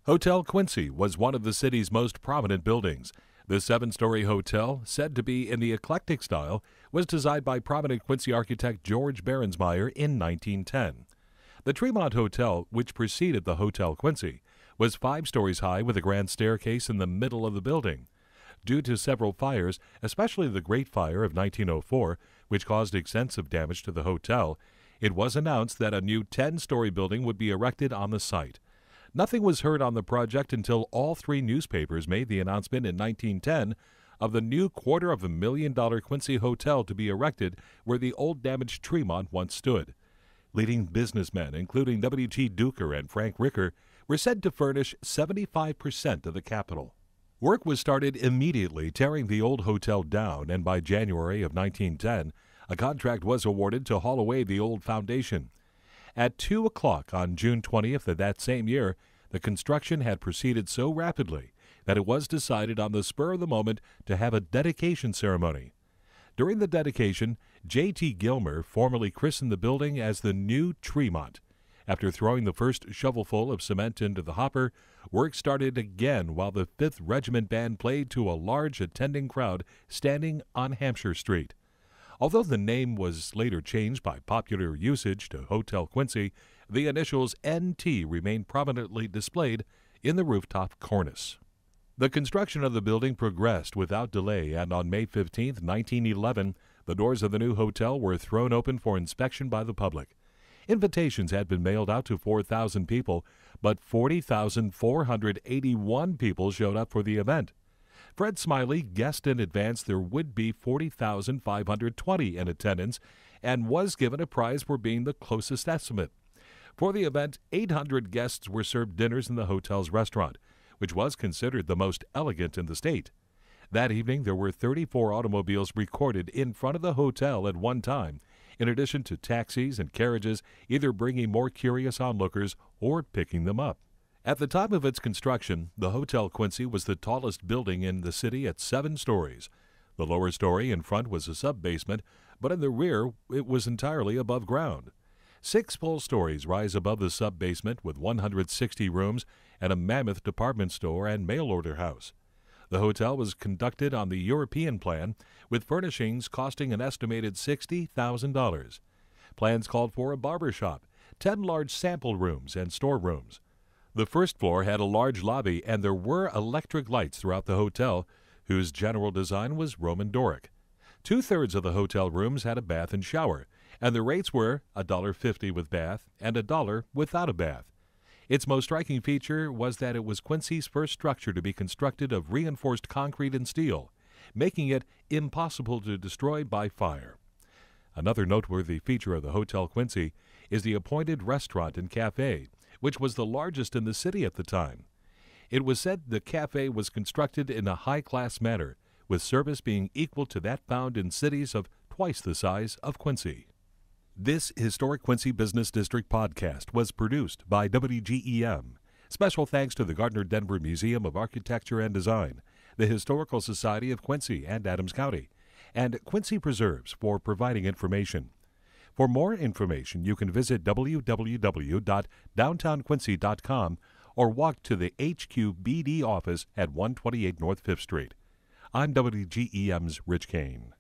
Hotel Quincy was one of the city's most prominent buildings. The seven-story hotel, said to be in the Eclectic style, was designed by prominent Quincy architect George Behrensmeyer in 1910. The Tremont Hotel, which preceded the Hotel Quincy, was 5 stories high with a grand staircase in the middle of the building. Due to several fires, especially the Great Fire of 1904, which caused extensive damage to the hotel, it was announced that a new 10-story building would be erected on the site. Nothing was heard on the project until all 3 newspapers made the announcement in 1910 of the new $250,000 Quincy Hotel to be erected where the old damaged Tremont once stood. Leading businessmen, including W.T. Duker and Frank Ricker, were said to furnish 75% of the capital. Work was started immediately tearing the old hotel down, and by January of 1910, a contract was awarded to haul away the old foundation. At 2 o'clock on June 20th of that same year, the construction had proceeded so rapidly that it was decided on the spur of the moment to have a dedication ceremony. During the dedication, J.T. Gilmer formally christened the building as the New Tremont. After throwing the first shovelful of cement into the hopper, work started again while the 5th Regiment Band played to a large attending crowd standing on Hampshire Street. Although the name was later changed by popular usage to Hotel Quincy, the initials NT remained prominently displayed in the rooftop cornice. The construction of the building progressed without delay, and on May 15, 1911, the doors of the new hotel were thrown open for inspection by the public. Invitations had been mailed out to 4,000 people, but 40,481 people showed up for the event. Fred Smiley guessed in advance there would be 40,520 in attendance and was given a prize for being the closest estimate. For the event, 800 guests were served dinners in the hotel's restaurant, which was considered the most elegant in the state. That evening, there were 34 automobiles recorded in front of the hotel at one time, in addition to taxis and carriages either bringing more curious onlookers or picking them up. At the time of its construction, the Hotel Quincy was the tallest building in the city at 7 stories. The lower story in front was a sub-basement, but in the rear it was entirely above ground. 6 full stories rise above the sub-basement with 160 rooms and a mammoth department store and mail-order house. The hotel was conducted on the European plan, with furnishings costing an estimated $60,000. Plans called for a barber shop, 10 large sample rooms, and storerooms. The first floor had a large lobby, and there were electric lights throughout the hotel, whose general design was Roman Doric. 2/3 of the hotel rooms had a bath and shower, and the rates were $1.50 with bath and $1 without a bath. Its most striking feature was that it was Quincy's first structure to be constructed of reinforced concrete and steel, making it impossible to destroy by fire. Another noteworthy feature of the Hotel Quincy is the appointed restaurant and cafe, which was the largest in the city at the time. It was said the cafe was constructed in a high-class manner, with service being equal to that found in cities of twice the size of Quincy. This Historic Quincy Business District podcast was produced by WGEM. Special thanks to the Gardner-Denver Museum of Architecture and Design, the Historical Society of Quincy and Adams County, and Quincy Preserves for providing information. For more information, you can visit www.downtownquincy.com or walk to the HQBD office at 128 North 5th Street. I'm WGEM's Rich Kane.